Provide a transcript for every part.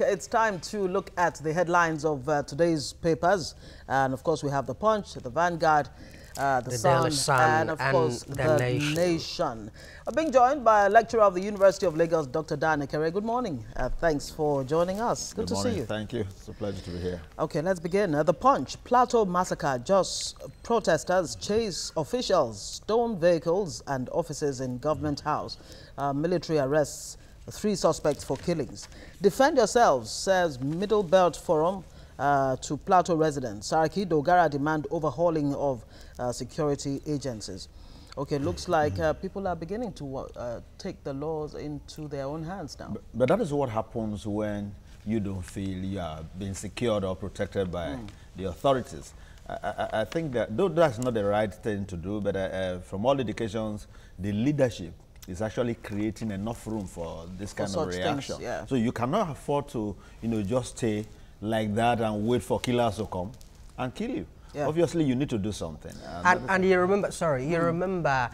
It's time to look at the headlines of today's papers. And of course, we have the Punch, the Vanguard, the Sun, and of course, the Nation. We're being joined by a lecturer of the University of Lagos, Dr. Dan Ekere. Good morning. Thanks for joining us. Good to see you. Thank you. It's a pleasure to be here. Okay, let's begin. The Punch, Plateau massacre. Just protesters chase officials, stone vehicles and offices in government house. Military arrests 3 suspects for killings. Defend yourselves, says Middle Belt Forum to Plateau residents. Saraki Dogara demand overhauling of security agencies. Okay, looks like people are beginning to take the laws into their own hands now. But that is what happens when you don't feel you are being secured or protected by the authorities. I think that, though that's not the right thing to do, but from all indications, the leadership is actually creating enough room for this kind of reaction. Things, yeah. So you cannot afford to, just stay like that and wait for killers to come and kill you. Yeah. Obviously, you need to do something. And you remember, you remember,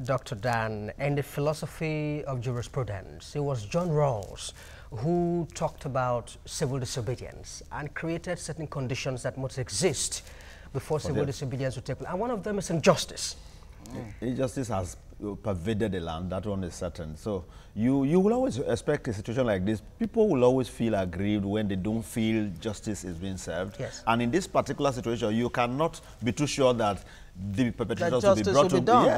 Dr. Dan, in the philosophy of jurisprudence, it was John Rawls who talked about civil disobedience and created certain conditions that must exist before civil disobedience would take place. And one of them is injustice. Injustice has pervaded the land, that one is certain. So you will always expect a situation like this. People will always feel aggrieved when they don't feel justice is being served. Yes. And in this particular situation, you cannot be too sure that the perpetrators will be brought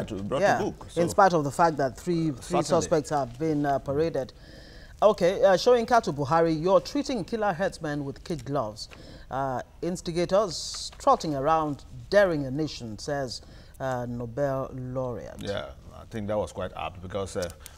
to book. So, in spite of the fact that three suspects have been paraded. Okay, showing Katu Buhari, you're treating killer headsmen with kid gloves. Instigators trotting around, daring a nation, says Nobel laureate. Yeah, I think that was quite apt because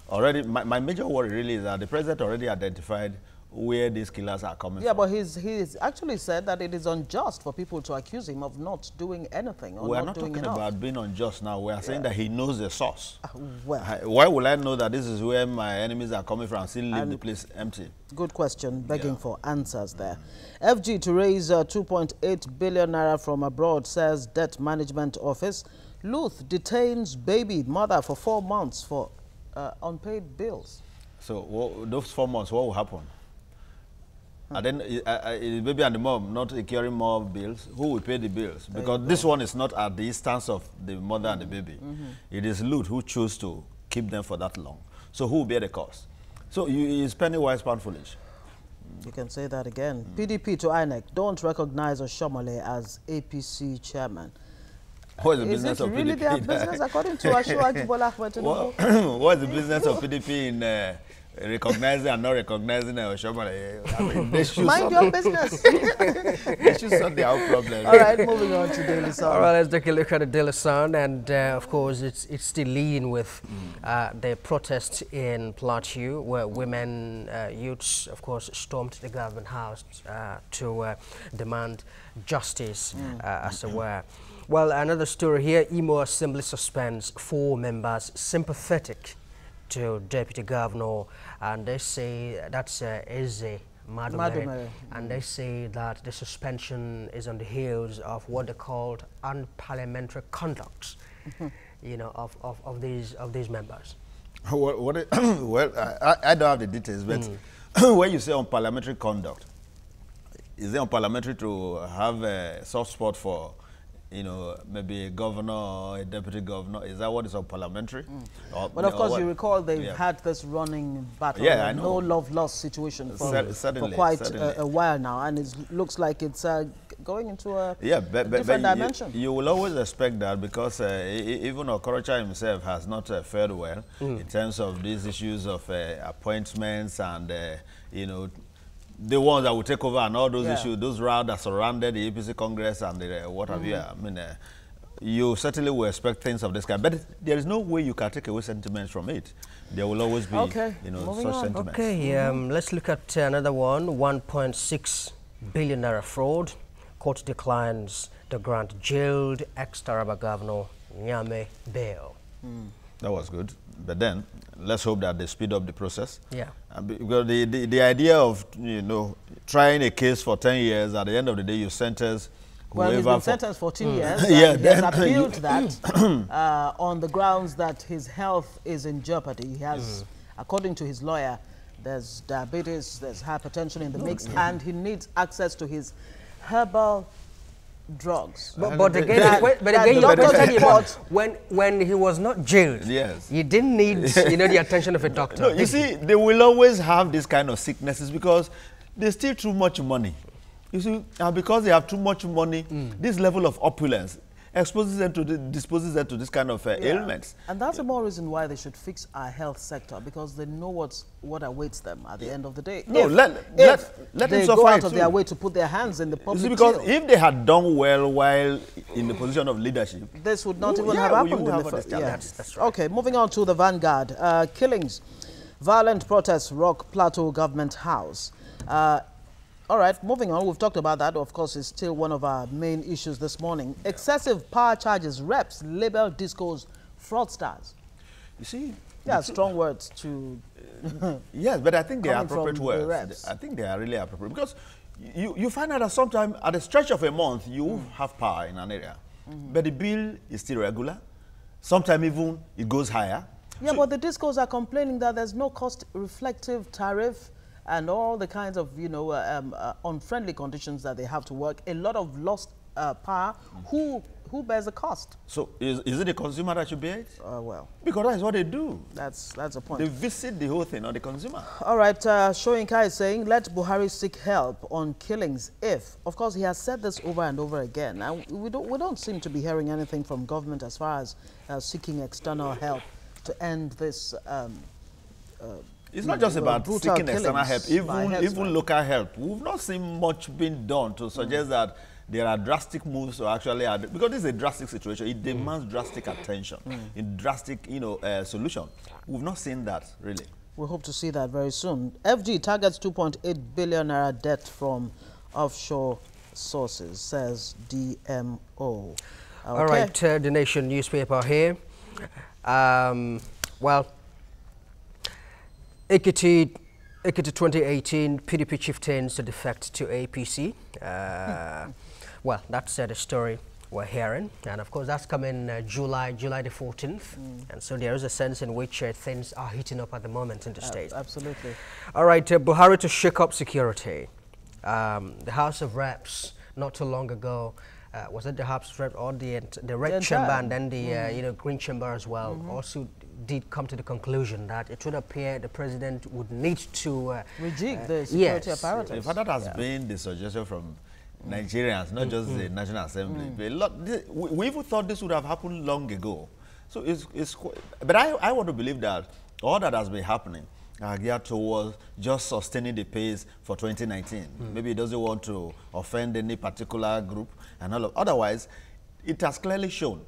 already my major worry really is that the president already identified where these killers are coming from. Yeah, but he's actually said that it is unjust for people to accuse him of not doing anything or we are not doing talking enough. About being unjust now. We are saying that he knows the source. Well, why will I know that this is where my enemies are coming from and still leave the place empty? Good question, begging for answers there. FG to raise 2.8 billion naira from abroad, says Debt Management Office. Luth detains baby mother for 4 months for unpaid bills. So those 4 months, what will happen? And then is baby and the mom not incurring more bills? Who will pay the bills? Because this one is not at the instance of the mother and the baby. It is Luth who chose to keep them for that long. So who will bear the cost? So you spend wise, pound foolish. You can say that again. PDP to INEC, don't recognize Oshomole as APC chairman. What is the business of PDP? Is it really their business according to Asiwaju Bola Ahmed Tinubu? What is the business of PDP in recognizing and not recognizing Oshomole? They should mind your business. They should sort their own problem. All right, moving on to Daily Sun. All right, let's take a look at the Daily Sun, and of course, it's still leading with the protest in Plateau, where women, youths, of course, stormed the government house to demand justice, as it were. Well, another story here, Imo Assembly suspends 4 members sympathetic to Deputy Governor, and they say that's Eze Madumere, and they say that the suspension is on the heels of what they called unparliamentary conduct, of these members. Well, I don't have the details, but when you say unparliamentary conduct, is it unparliamentary to have a soft spot for maybe a governor or a deputy governor? Is that what is unparliamentary? But of course, you recall they've had this running battle, no love-lost situation for quite a while now, and it looks like it's going into a different dimension. You will always expect that because even Okorocha himself has not fared well in terms of these issues of appointments and, the ones that will take over and all those issues, those routes that surrounded the APC Congress and the what have you. I mean, you certainly will expect things of this kind, but there is no way you can take away sentiments from it. There will always be, such sentiments. Okay, let's look at another one. 1.6 billion naira fraud. Court declines to grant jailed ex-Taraba governor Nyame bail. That was good. But then, let's hope that they speed up the process. Yeah. Because the idea of, trying a case for 10 years, at the end of the day, you sentence Well, he's been sentenced for 2 years. Yeah, he has appealed that on the grounds that his health is in jeopardy. He has, according to his lawyer, there's diabetes, there's hypertension in the mix, and he needs access to his herbal drugs. But again, you better tell him when he was not jailed, yes, he didn't need the attention of a doctor. No, you see, they will always have this kind of sicknesses because they steal too much money. You see, and because they have too much money, this level of opulence disposes them to this kind of ailments. And that's the more reason why they should fix our health sector, because they know what awaits them at the end of the day. No, let them they go out of their way to put their hands in the public. See, because if they had done well while in the position of leadership, this would not even have happened in the first. That's right. Okay, moving on to the Vanguard. Killings, violent protests rock Plateau Government House. All right, moving on. We've talked about that. Of course, it's still one of our main issues this morning. Yeah. Excessive power charges. Reps label discos fraudsters. You see? Yeah, strong words to... yes, but I think they are appropriate words. I think they are really appropriate. Because you find out that sometimes, at a stretch of a month, you have power in an area. But the bill is still regular. Sometimes even it goes higher. Yeah, so, but the discos are complaining that there's no cost-reflective tariff and all the kinds of, unfriendly conditions that they have to work. A lot of lost power. Who bears the cost? So is it the consumer that should bear it? Well, because that's what they do. That's a point. They visit the whole thing on the consumer. All right, Shoyinka is saying, let Buhari seek help on killings if, of course, he has said this over and over again. And we don't seem to be hearing anything from government as far as seeking external help to end this. It's not just about seeking external help, even local help. We've not seen much being done to suggest that there are drastic moves to actually add, because this is a drastic situation. It demands drastic attention, a drastic, solution. We've not seen that, really. We hope to see that very soon. FG targets 2.8 billion naira debt from offshore sources, says DMO. Okay. All right, The Nation newspaper here. Well, Ekiti 2018, PDP chieftains to defect to APC. Well, that's the story we're hearing. And of course, that's coming July the 14th. And so there is a sense in which things are heating up at the moment in the state. Absolutely. All right, Buhari to shake up security. The House of Reps, not too long ago, was it the House of Reps or the Red Chamber and then the Green Chamber as well, also did come to the conclusion that it would appear the president would need to rejig the security apparatus. In fact, that has been the suggestion from Nigerians, not just the National Assembly. We even thought this would have happened long ago. So but I want to believe that all that has been happening are geared towards just sustaining the pace for 2019. Maybe he doesn't want to offend any particular group and all of. Otherwise, it has clearly shown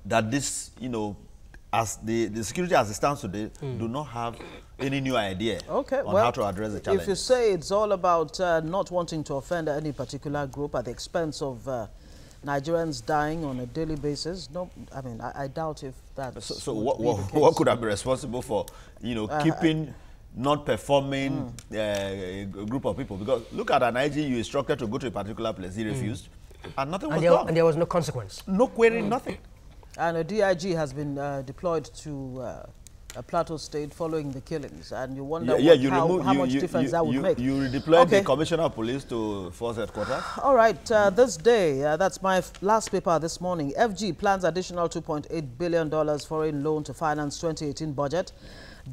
that this, as the security as it stands today, do not have any new idea on how to address the challenge. If you say it's all about not wanting to offend any particular group at the expense of Nigerians dying on a daily basis, no, I mean, I doubt if that's so what could have been responsible for, keeping not performing a group of people? Because look at an IG you instructed to go to a particular place, he refused, and nothing was done. And there was no consequence. No query, nothing. And a DIG has been deployed to a Plateau State following the killings, and you wonder how much difference that would make. You redeployed the Commissioner of Police to Force Headquarters? All right, this day, that's my last paper this morning. FG plans additional $2.8 billion foreign loan to finance 2018 budget.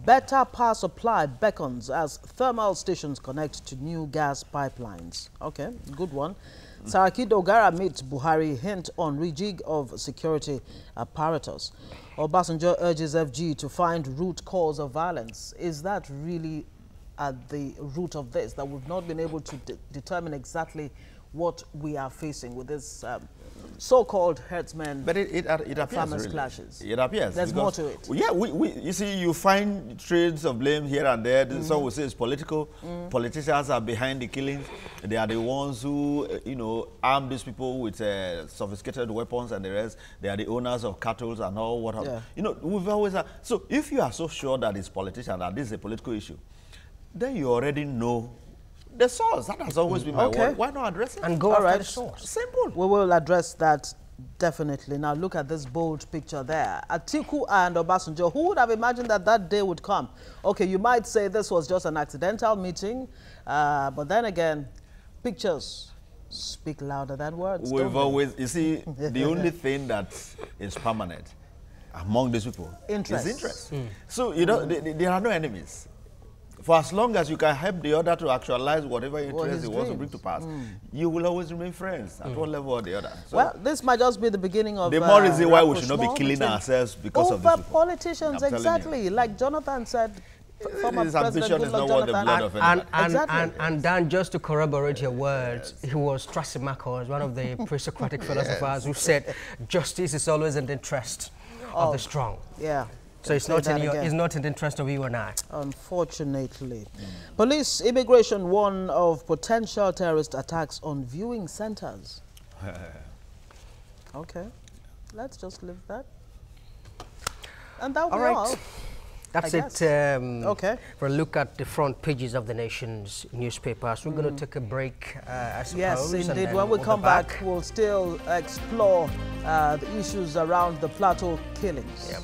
Better power supply beckons as thermal stations connect to new gas pipelines. Okay, good one. Saraki Dogara meets Buhari, hint on rejig of security apparatus. Obasanjo urges FG to find root cause of violence. Is that really at the root of this, that we've not been able to determine exactly what we are facing with this so-called herdsmen, but it appears really. Clashes? It appears. There's more to it. Yeah, you see, you find trades of blame here and there. Some will say it's political. Politicians are behind the killings. They are the ones who, arm these people with sophisticated weapons and the rest. They are the owners of cattle and all what have. We've always had. So if you are so sure that it's politician, that this is a political issue, then you already know the source. That has always been my word. Why not address it? And go after the source. Simple. We will address that Definitely. Now look at this bold picture there. Atiku and Obasanjo. Who would have imagined that that day would come? Okay, you might say this was just an accidental meeting, but then again, pictures speak louder than words. We've always, you see, the only thing that is permanent among these people is interest. So, you know, there are no enemies. For as long as you can help the other to actualize whatever interest he wants to bring to pass, you will always remain friends at one level or the other. So well, this might just be the beginning of the more reason why we should not be killing ourselves because of this. Over politicians, exactly. Like Jonathan said, former his President ambition is not worth the blood of anyone. And Dan, just to corroborate your words, he was Thrasymachus, one of the pre-Socratic philosophers, who said justice is always in the interest of the strong. Yeah. So it's not in the interest of you and I. Unfortunately. Police immigration warn of potential terrorist attacks on viewing centers. Okay. Let's just leave that. And that will be all. That's it. Okay. For a look at the front pages of the nation's newspapers. We're going to take a break, I suppose. Yes, indeed. And when we we'll come be back, we'll still explore the issues around the Plateau killings. Yep.